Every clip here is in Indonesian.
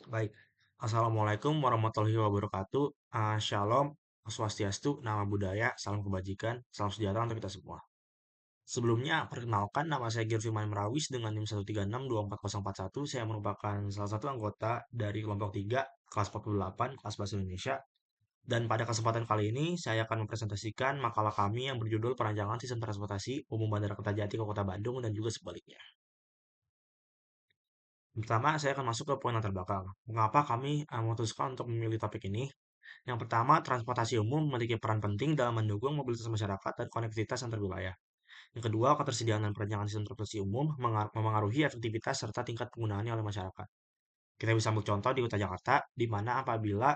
Baik, Assalamualaikum warahmatullahi wabarakatuh. Shalom, Swastiastu, Nama Budaya, Salam Kebajikan, Salam Sejahtera untuk kita semua. Sebelumnya, perkenalkan nama saya Girfiman Merawis dengan NIM 1362401. Saya merupakan salah satu anggota dari kelompok 3, kelas 48, kelas Bahasa Indonesia. Dan pada kesempatan kali ini, saya akan mempresentasikan makalah kami yang berjudul Perancangan Sistem Transportasi Umum Bandara Kertajati ke Kota Bandung dan juga sebaliknya. Pertama, saya akan masuk ke poin latar belakang. Mengapa kami memutuskan untuk memilih topik ini? Yang pertama, transportasi umum memiliki peran penting dalam mendukung mobilitas masyarakat dan konektivitas antar wilayah. Yang kedua, ketersediaan dan perencanaan sistem transportasi umum memengaruhi efektivitas serta tingkat penggunaannya oleh masyarakat. Kita bisa ambil contoh di Kota Jakarta, di mana apabila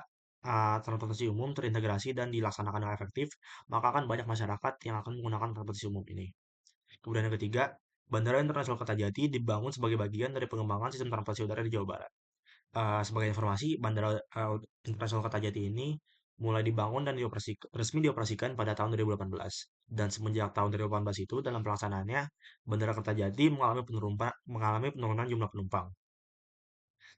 transportasi umum terintegrasi dan dilaksanakan dengan efektif, maka akan banyak masyarakat yang akan menggunakan transportasi umum ini. Kemudian yang ketiga, Bandara Internasional Kertajati dibangun sebagai bagian dari pengembangan sistem transportasi udara di Jawa Barat. Sebagai informasi, Bandara Internasional Kertajati ini mulai dibangun dan resmi dioperasikan pada tahun 2018. Dan semenjak tahun 2018 itu, dalam pelaksanaannya, Bandara Kertajati mengalami penurunan jumlah penumpang.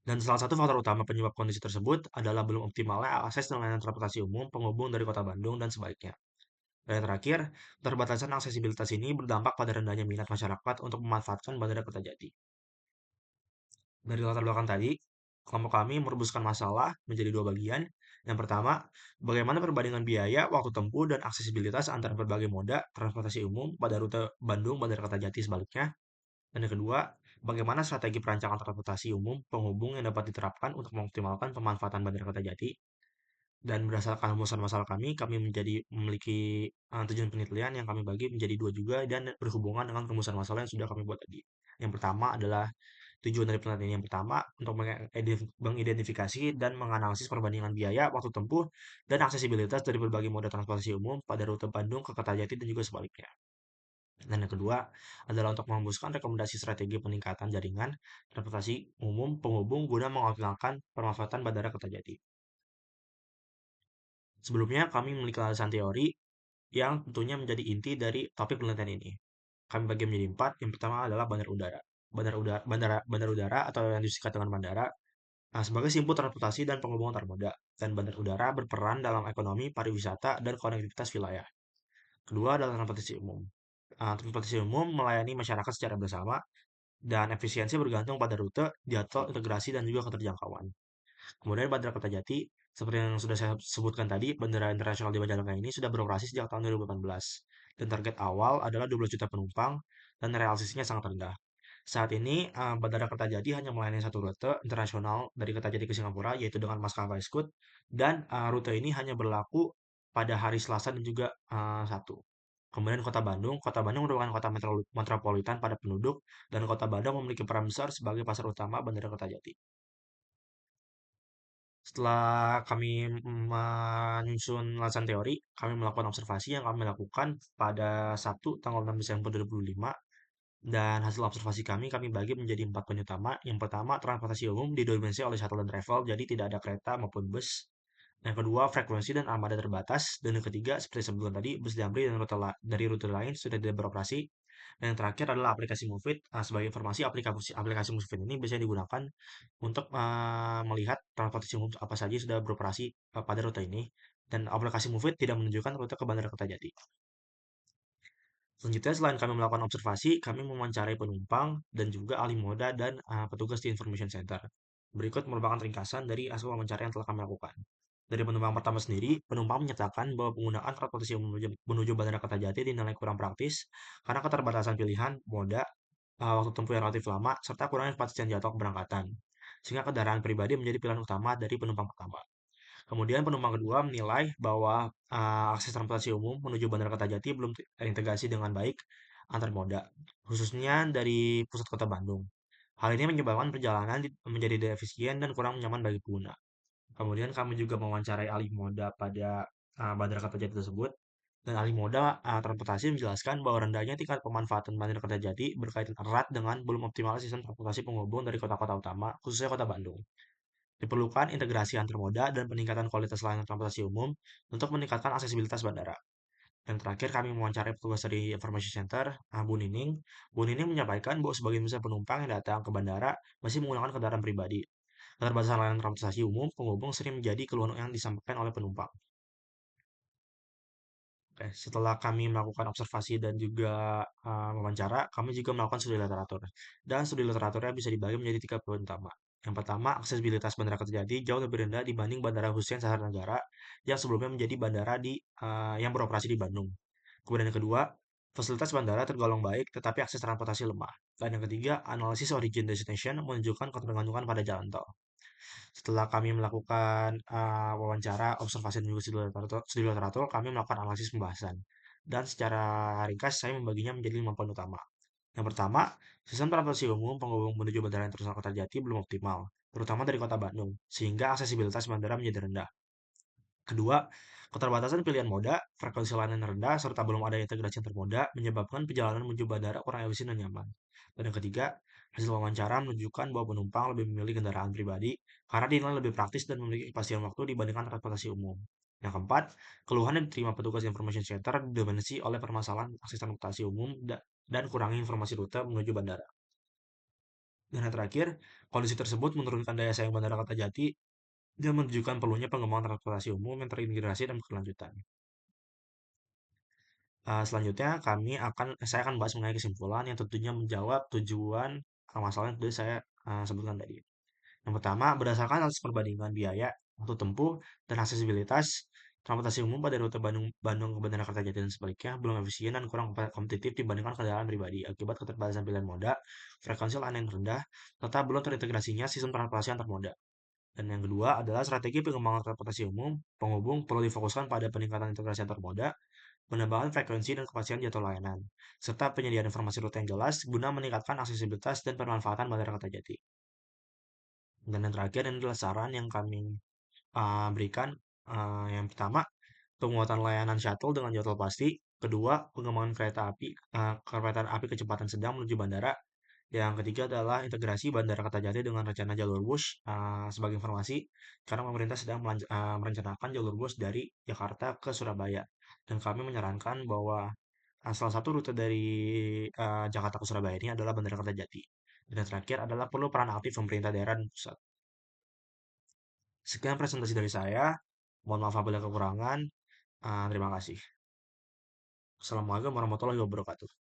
Dan salah satu faktor utama penyebab kondisi tersebut adalah belum optimalnya akses dan layanan transportasi umum penghubung dari Kota Bandung dan sebaliknya. Dan yang terakhir, keterbatasan aksesibilitas ini berdampak pada rendahnya minat masyarakat untuk memanfaatkan Bandara Kertajati. Dari latar belakang tadi, kelompok kami merumuskan masalah menjadi dua bagian. Yang pertama, bagaimana perbandingan biaya, waktu tempuh, dan aksesibilitas antara berbagai moda transportasi umum pada rute Bandung, Bandara Kertajati sebaliknya. Dan yang kedua, bagaimana strategi perancangan transportasi umum penghubung yang dapat diterapkan untuk mengoptimalkan pemanfaatan Bandara Kertajati. Dan berdasarkan rumusan masalah kami memiliki tujuan penelitian yang kami bagi menjadi dua juga dan berhubungan dengan rumusan masalah yang sudah kami buat tadi. Yang pertama adalah tujuan dari penelitian yang pertama untuk mengidentifikasi dan menganalisis perbandingan biaya, waktu tempuh, dan aksesibilitas dari berbagai moda transportasi umum pada rute Bandung ke Kertajati dan juga sebaliknya. Dan yang kedua adalah untuk merumuskan rekomendasi strategi peningkatan jaringan transportasi umum penghubung guna mengoptimalkan pemanfaatan Bandara Kertajati. Sebelumnya, kami memiliki alasan teori yang tentunya menjadi inti dari topik penelitian ini. Kami bagi menjadi empat. Yang pertama adalah bandar udara. Bandar udara atau yang disingkat dengan bandara sebagai simpul transportasi dan penghubung antar moda. Dan bandar udara berperan dalam ekonomi, pariwisata, dan konektivitas wilayah. Kedua adalah transportasi umum. Transportasi umum melayani masyarakat secara bersama dan efisiensi bergantung pada rute, jadwal, integrasi, dan juga keterjangkauan. Kemudian Bandara Kertajati, seperti yang sudah saya sebutkan tadi, Bandara Internasional di Majalengka ini sudah beroperasi sejak tahun 2018. Dan target awal adalah 12 juta penumpang dan realisasinya sangat rendah. Saat ini, Bandara Kertajati hanya melayani satu rute internasional dari Kertajati ke Singapura, yaitu dengan maskapai Scoot, dan rute ini hanya berlaku pada hari Selasa dan juga Sabtu. Kemudian Kota Bandung merupakan kota metropolitan padat penduduk, dan Kota Bandung memiliki peran besar sebagai pasar utama Bandara Kertajati. Setelah kami menyusun alasan teori, kami melakukan observasi yang kami lakukan pada Sabtu tanggal 6 Desember 2025. Dan hasil observasi kami bagi menjadi empat poin utama. Yang pertama, transportasi umum didominasi oleh shuttle dan travel, jadi tidak ada kereta maupun bus. Yang kedua, frekuensi dan armada terbatas. Dan yang ketiga, seperti sebelum tadi, bus Damri dan dari rute lain sudah tidak beroperasi. Dan yang terakhir adalah aplikasi Moveit. Sebagai informasi, aplikasi Moveit ini biasanya digunakan untuk melihat transportasi umum apa saja sudah beroperasi pada rute ini. Dan aplikasi Moveit tidak menunjukkan rute ke Bandara Kertajati. Selanjutnya, selain kami melakukan observasi, kami mewawancarai penumpang dan juga ahli moda dan petugas di Information Center. Berikut merupakan ringkasan dari hasil wawancara yang telah kami lakukan. Dari penumpang pertama sendiri, penumpang menyatakan bahwa penggunaan transportasi umum menuju Bandara Kertajati dinilai kurang praktis karena keterbatasan pilihan, moda, waktu tempuh yang relatif lama, serta kurangnya kepastian jadwal keberangkatan. Sehingga kendaraan pribadi menjadi pilihan utama dari penumpang pertama. Kemudian penumpang kedua menilai bahwa akses transportasi umum menuju Bandara Kertajati belum terintegrasi dengan baik antar moda, khususnya dari pusat kota Bandung. Hal ini menyebabkan perjalanan menjadi tidak efisien dan kurang nyaman bagi pengguna. Kemudian kami juga mewawancarai alih moda pada Bandara Kertajati tersebut, dan alih moda transportasi menjelaskan bahwa rendahnya tingkat pemanfaatan Bandara Kertajati berkaitan erat dengan belum optimal sistem transportasi penghubung dari kota-kota utama, khususnya kota Bandung. Diperlukan integrasi antar moda dan peningkatan kualitas layanan transportasi umum untuk meningkatkan aksesibilitas bandara. Dan terakhir kami mewawancarai petugas dari Information Center, Bu Nining. Bu Nining menyampaikan bahwa sebagian besar penumpang yang datang ke bandara masih menggunakan kendaraan pribadi. Keterbatasan layanan transportasi umum penghubung sering menjadi keluhan yang disampaikan oleh penumpang. Oke, setelah kami melakukan observasi dan juga wawancara, kami juga melakukan studi literatur. Dan studi literaturnya bisa dibagi menjadi tiga poin utama. Yang pertama, aksesibilitas Bandara Kertajati jauh lebih rendah dibanding Bandara Hussein Sastra yang sebelumnya menjadi bandara yang beroperasi di Bandung. Kemudian yang kedua, fasilitas bandara tergolong baik, tetapi akses transportasi lemah. Dan yang ketiga, analisis origin destination menunjukkan ketergantungan pada jalan tol. Setelah kami melakukan wawancara, observasi dan juga studi literatur, kami melakukan analisis pembahasan. Dan secara ringkas, saya membaginya menjadi 5 poin utama. Yang pertama, sistem transportasi umum penghubung menuju Bandara Internasional Kertajati belum optimal, terutama dari kota Bandung, sehingga aksesibilitas bandara menjadi rendah. Kedua, keterbatasan pilihan moda, frekuensi layanan yang rendah, serta belum ada integrasi antar moda menyebabkan perjalanan menuju bandara kurang efisien dan nyaman. Dan yang ketiga, hasil wawancara menunjukkan bahwa penumpang lebih memilih kendaraan pribadi karena dinilai lebih praktis dan memiliki kepastian waktu dibandingkan transportasi umum. Yang keempat, keluhan yang diterima petugas information center didominasi oleh permasalahan akses transportasi umum dan kurangnya informasi rute menuju bandara. Dan yang terakhir, kondisi tersebut menurunkan daya saing Bandara Kertajati dan menunjukkan perlunya pengembangan transportasi umum yang terintegrasi dan berkelanjutan. Selanjutnya saya akan bahas mengenai kesimpulan yang tentunya menjawab tujuan masalah yang tadi saya sebutkan tadi. Yang pertama, berdasarkan atas perbandingan biaya, waktu tempuh, dan aksesibilitas, transportasi umum pada rute Bandung ke Bandara Kertajati dan sebaliknya belum efisien dan kurang kompetitif dibandingkan kendaraan pribadi akibat keterbatasan pilihan moda, frekuensi layanan yang rendah, serta belum terintegrasinya sistem transportasi antar moda. Dan yang kedua adalah strategi pengembangan transportasi umum, penghubung perlu difokuskan pada peningkatan integrasi antar moda, penambahan frekuensi dan kepastian jadwal layanan, serta penyediaan informasi rute yang jelas guna meningkatkan aksesibilitas dan pemanfaatan Bandara Kertajati. Dan yang terakhir ini adalah saran yang kami berikan. Yang pertama, penguatan layanan shuttle dengan jadwal pasti. Kedua, pengembangan kereta api kecepatan sedang menuju bandara. Yang ketiga adalah integrasi Bandara Kertajati dengan rencana jalur bus. Sebagai informasi, karena pemerintah sedang merencanakan jalur bus dari Jakarta ke Surabaya. Dan kami menyarankan bahwa salah satu rute dari Jakarta ke Surabaya ini adalah Bandara Kertajati. Dan yang terakhir adalah perlu peran aktif pemerintah daerah dan pusat. Sekian presentasi dari saya. Mohon maaf apabila kekurangan. Terima kasih. Assalamualaikum warahmatullahi wabarakatuh.